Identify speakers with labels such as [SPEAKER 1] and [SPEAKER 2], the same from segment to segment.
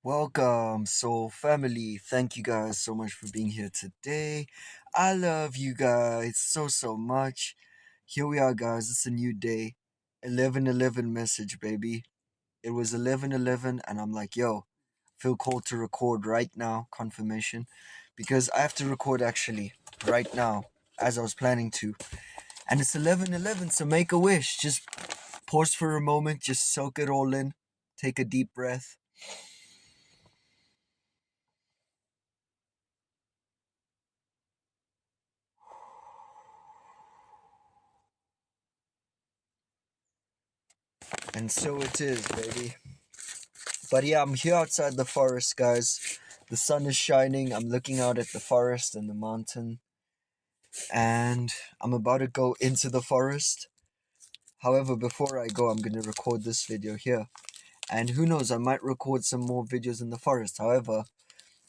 [SPEAKER 1] Welcome, Soul Family. Thank you guys so much for being here today. I love you guys so much. Here we are, guys. It's a new day. 11:11 message, baby. It was 11:11, and I'm like, yo, feel called to record right now. Confirmation, because I have to record actually right now, as I was planning to. And it's 11:11, so make a wish. Just pause for a moment. Just soak it all in. Take a deep breath. And so it is, baby. But yeah, I'm here outside the forest, guys. The sun is shining. I'm looking out at the forest and the mountain. And I'm about to go into the forest. However, before I go, I'm going to record this video here. And who knows, I might record some more videos in the forest. However,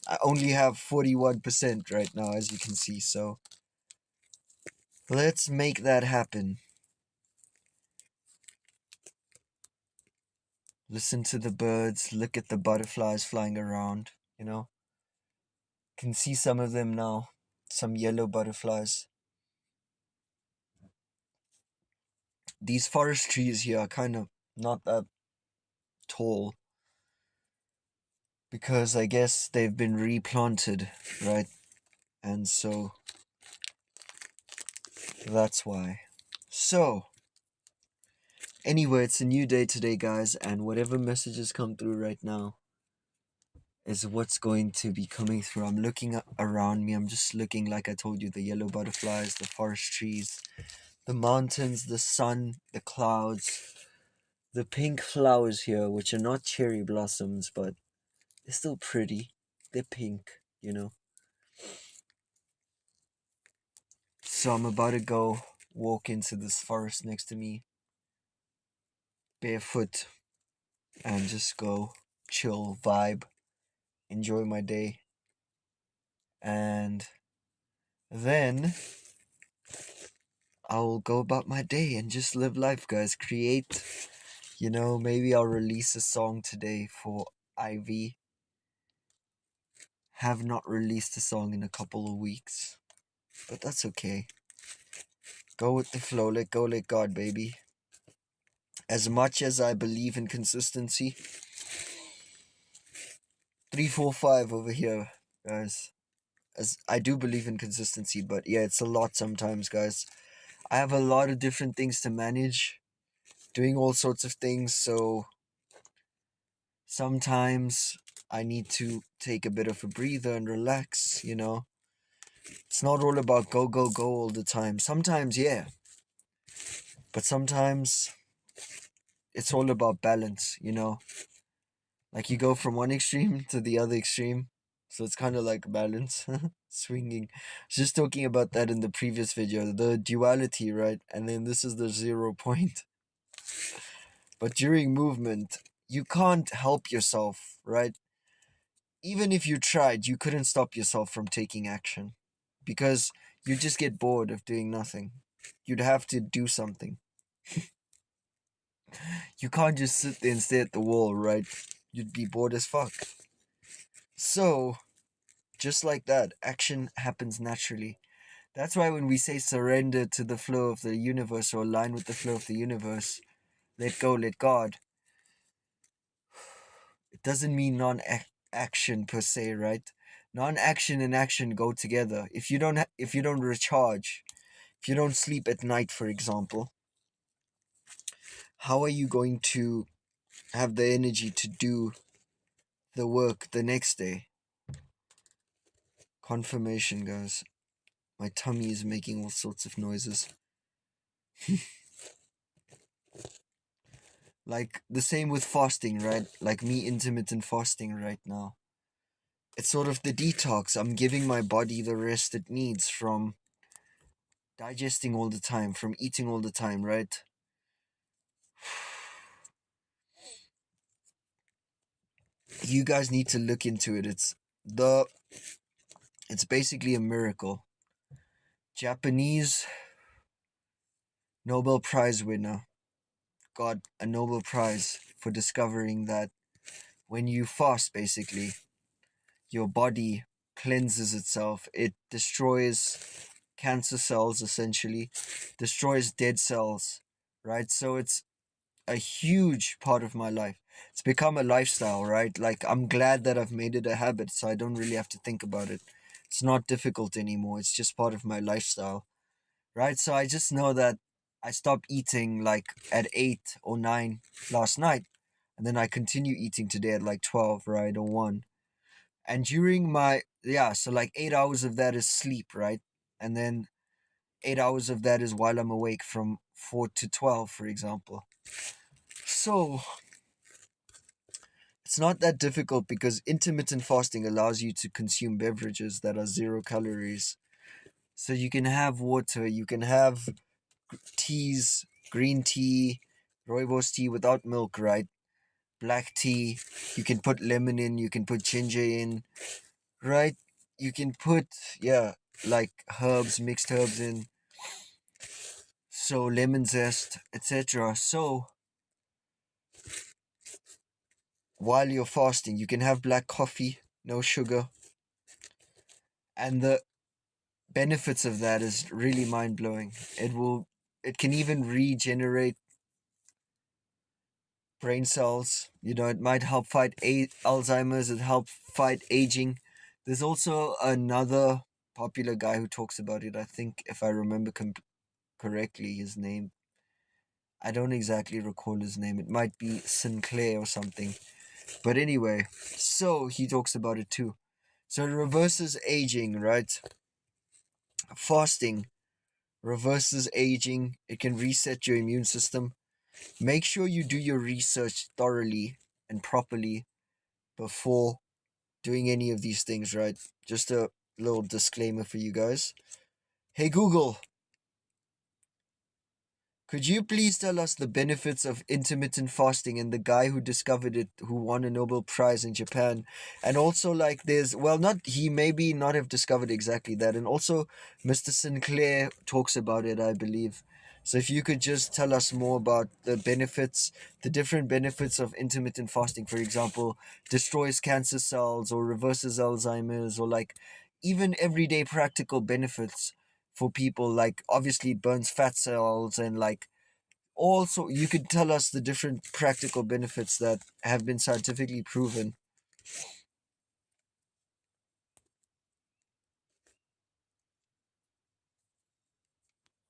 [SPEAKER 1] I only have 41% right now, as you can see. So let's make that happen. Listen to the birds. Look at the butterflies flying around, you know. Can see some of them now. Some yellow butterflies. These forest trees here are kind of not that tall because I guess they've been replanted, right? And so that's why. So, anyway, it's a new day today, guys, and whatever messages come through right now is what's going to be coming through. I'm looking around me. I'm just looking, like I told you, the yellow butterflies, the forest trees, the mountains, the sun, the clouds, the pink flowers here, which are not cherry blossoms, but they're still pretty. They're pink, you know. So I'm about to go walk into this forest next to me, barefoot, and just go chill, vibe, enjoy my day. And then I'll go about my day and just live life, guys. Create, maybe I'll release a song today for Ivy. Have not released a song in a couple of weeks, but that's okay. Go with the flow, let go, let God, baby. As much as I believe in consistency, 345 over here, guys. As I do believe in consistency, but yeah, it's a lot sometimes, guys. I have a lot of different things to manage, doing all sorts of things, so sometimes I need to take a bit of a breather and relax, you know. It's not all about go, go, go all the time. Sometimes, yeah, but sometimes it's all about balance, you know. Like you go from one extreme to the other extreme. So it's kind of like balance, swinging. I was just talking about that in the previous video, the duality, right? And then this is the 0 point. But during movement, you can't help yourself, right? Even if you tried, you couldn't stop yourself from taking action because you just get bored of doing nothing. You'd have to do something. You can't just sit there and stare at the wall, right? You'd be bored as fuck. So, just like that, action happens naturally. That's why when we say surrender to the flow of the universe or align with the flow of the universe, let go, let God, it doesn't mean non-action per se, right? Non-action and action go together. If you don't recharge, if you don't sleep at night, for example, how are you going to have the energy to do the work the next day? Confirmation, guys. My tummy is making all sorts of noises. Like the same with fasting, right? Like me intermittent fasting right now. It's sort of the detox. I'm giving my body the rest it needs from digesting all the time, from eating all the time, right? You guys need to look into it. It's basically a miracle. Japanese Nobel Prize winner got a Nobel Prize for discovering that when you fast, basically, your body cleanses itself. It destroys cancer cells, essentially, destroys dead cells, right? So it's a huge part of my life. It's become a lifestyle, right? Like, I'm glad that I've made it a habit, so I don't really have to think about it. It's not difficult anymore. It's just part of my lifestyle, right? So I just know that I stopped eating like at 8 or 9 last night, and then I continue eating today at like 12, right? Or 1. And during my, yeah, so like 8 hours of that is sleep, right? And then 8 hours of that is while I'm awake from 4 to 12, for example. So it's not that difficult because intermittent fasting allows you to consume beverages that are 0 calories. So you can have water, you can have teas, green tea, rooibos tea without milk, right? Black tea, you can put lemon in, you can put ginger in, right? You can put, yeah, like herbs, mixed herbs in, so lemon zest, etc. So while you're fasting, you can have black coffee, no sugar, and the benefits of that is really mind blowing. It can even regenerate brain cells. It might help fight Alzheimer's. It help fight aging. There's also another popular guy who talks about it. I think, if I remember correctly, his name. I don't exactly recall his name. It might be Sinclair or something. But anyway, so he talks about it too. So it reverses aging, right? Fasting reverses aging. It can reset your immune system. Make sure you do your research thoroughly and properly before doing any of these things, right? Just a little disclaimer for you guys. Hey Google, could you please tell us the benefits of intermittent fasting and the guy who discovered it, who won a Nobel Prize in Japan? And also, like, not he maybe not have discovered exactly that. And also, Mr. Sinclair talks about it, I believe. So if you could just tell us more about the benefits, the different benefits of intermittent fasting, for example, destroys cancer cells or reverses Alzheimer's, or like even everyday practical benefits for people, like obviously it burns fat cells, and like also you could tell us the different practical benefits that have been scientifically proven.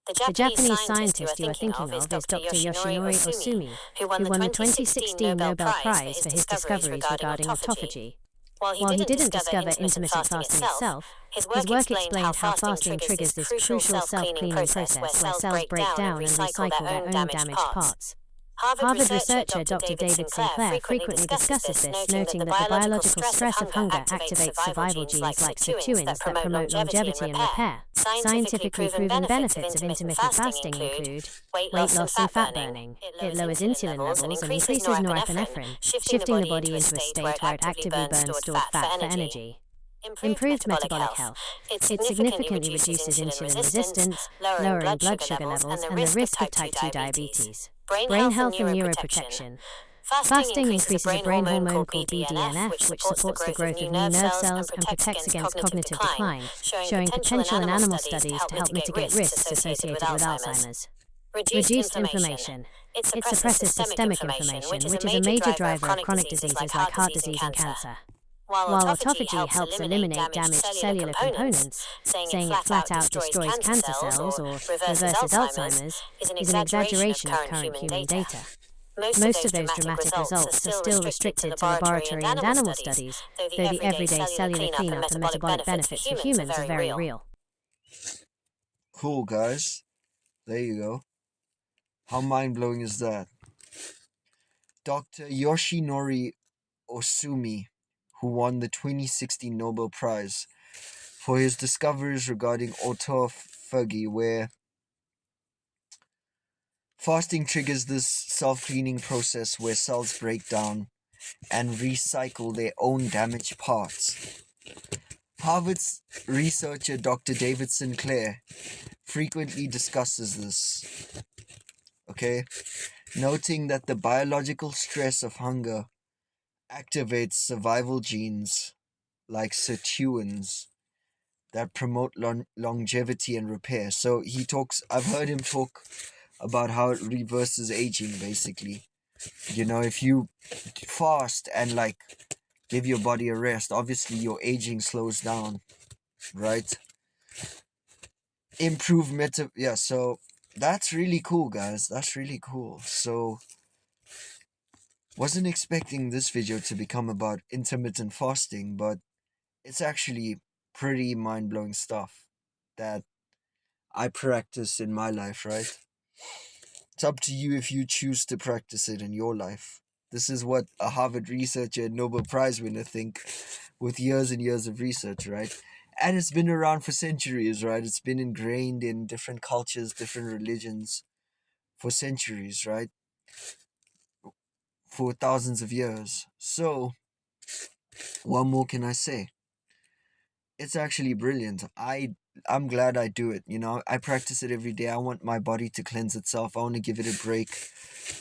[SPEAKER 2] The Japanese scientist you are thinking of is Dr. Yoshinori Ohsumi, who won the 2016 Nobel Prize for his discoveries regarding autophagy. While he didn't discover intermittent fasting itself, his work explained how fasting triggers this crucial self-cleaning process where cells break down and recycle their own damaged parts. Harvard researcher Dr. David Sinclair frequently discusses this, noting that the biological stress of hunger activates survival genes like sirtuins that promote longevity and repair. Scientifically proven benefits of intermittent fasting include weight loss and fat burning. It lowers insulin levels and increases norepinephrine, shifting the body into a state where it actively burns stored fat for energy. Improved metabolic health. It significantly reduces insulin resistance, lowering blood sugar levels and the risk of type 2 diabetes. Brain health and neuroprotection. Fasting increases a brain hormone called BDNF, which supports the growth of new nerve cells and protects against cognitive decline, showing potential in animal studies to help mitigate risks associated with Alzheimer's. Reduced inflammation. It suppresses systemic inflammation, which is a major driver of chronic diseases like heart disease and cancer. While autophagy helps eliminate damaged cellular components, saying it flat out destroys cancer cells or reverses Alzheimer's is an exaggeration of current human data. Most of those dramatic results are still restricted to laboratory and animal studies, though the everyday cellular cleanup and metabolic benefits for humans are very real.
[SPEAKER 1] Cool, guys. There you go. How mind-blowing is that? Dr. Yoshinori Ohsumi, who won the 2016 Nobel Prize for his discoveries regarding autophagy, where fasting triggers this self-cleaning process where cells break down and recycle their own damaged parts. Harvard's researcher Dr. David Sinclair frequently discusses this, okay? Noting that the biological stress of hunger activates survival genes like sirtuins that promote longevity and repair. So I've heard him talk about how it reverses aging basically. If you fast and like give your body a rest, obviously your aging slows down, right? Improve yeah, so that's really cool, guys. That's really cool. So wasn't expecting this video to become about intermittent fasting, but it's actually pretty mind-blowing stuff that I practice in my life, right? It's up to you if you choose to practice it in your life. This is what a Harvard researcher and Nobel Prize winner think with years and years of research, right? And it's been around for centuries, right? It's been ingrained in different cultures, different religions for centuries, right? For thousands of years. So, what more can I say? It's actually brilliant. I'm glad I do it. I practice it every day. I want my body to cleanse itself. I want to give it a break.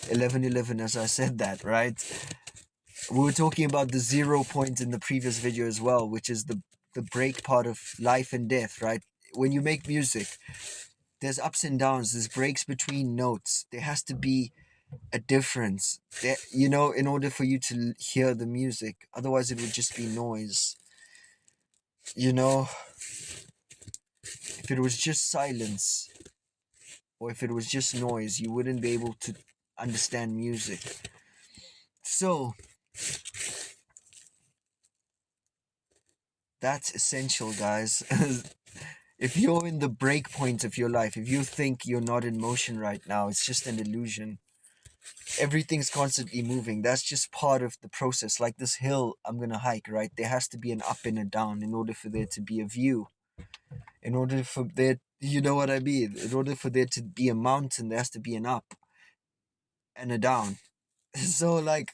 [SPEAKER 1] 11:11, as I said that, right? We were talking about the 0 point in the previous video as well, which is the break part of life and death, right? When you make music, there's ups and downs, there's breaks between notes. There has to be a difference there, in order for you to hear the music. Otherwise it would just be noise. If it was just silence, or if it was just noise, you wouldn't be able to understand music. So that's essential, guys. If you're in the break point of your life, if you think you're not in motion right now, it's just an illusion. Everything's constantly moving. That's just part of the process. Like this hill I'm gonna hike, right? There has to be an up and a down in order for there to be a view. In order for there, you know what I mean? In order for there to be a mountain, there has to be an up and a down. So, like,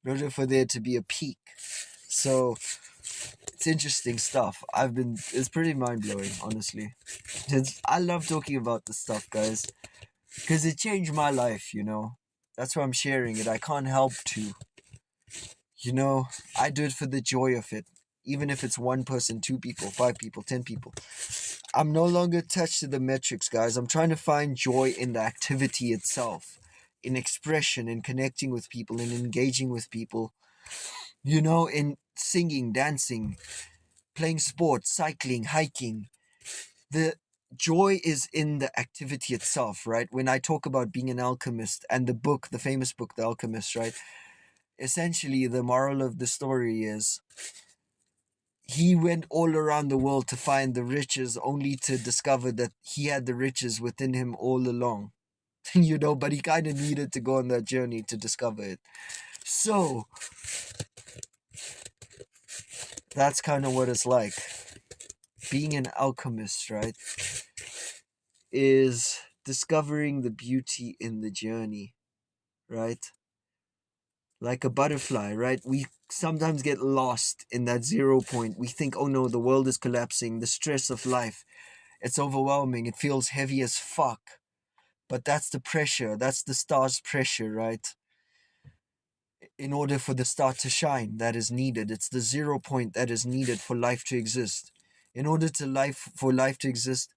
[SPEAKER 1] in order for there to be a peak. So, it's interesting stuff. It's pretty mind blowing, honestly. I love talking about this stuff, guys, because it changed my life, That's why I'm sharing it. I can't help to. I do it for the joy of it. Even if it's one person, two people, 5 people, 10 people. I'm no longer attached to the metrics, guys. I'm trying to find joy in the activity itself, in expression, in connecting with people, in engaging with people, in singing, dancing, playing sports, cycling, hiking. The joy is in the activity itself, right? When I talk about being an alchemist and the famous book, The Alchemist, right? Essentially, the moral of the story is he went all around the world to find the riches, only to discover that he had the riches within him all along. But he kind of needed to go on that journey to discover it. So, that's kind of what it's like. Being an alchemist, right, is discovering the beauty in the journey, right? Like a butterfly, right? We sometimes get lost in that 0 point. We think, oh no, the world is collapsing, the stress of life, it's overwhelming, it feels heavy as fuck. But that's the pressure, that's the star's pressure, right? In order for the star to shine, that is needed. It's the 0 point that is needed for life to exist. In order for life to exist,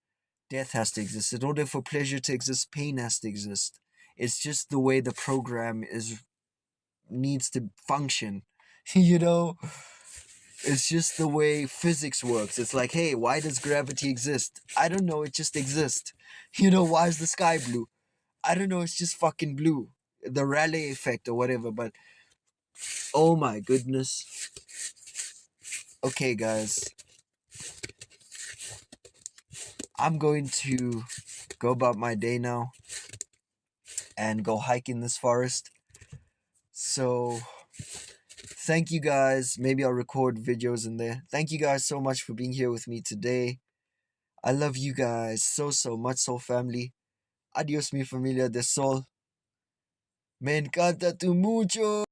[SPEAKER 1] death has to exist. In order for pleasure to exist, pain has to exist. It's just the way the program needs to function. you know it's just the way physics works. It's like, hey, why does gravity exist? I don't know, it just exists. Why is the sky blue? I don't know, it's just fucking blue. The Rayleigh effect or whatever. But oh my goodness. Okay, guys, I'm going to go about my day now and go hike in this forest. So thank you guys. Maybe I'll record videos in there. Thank you guys so much for being here with me today. I love you guys so much, Soul family. Adios, mi familia de Sol. Me encanta tu mucho.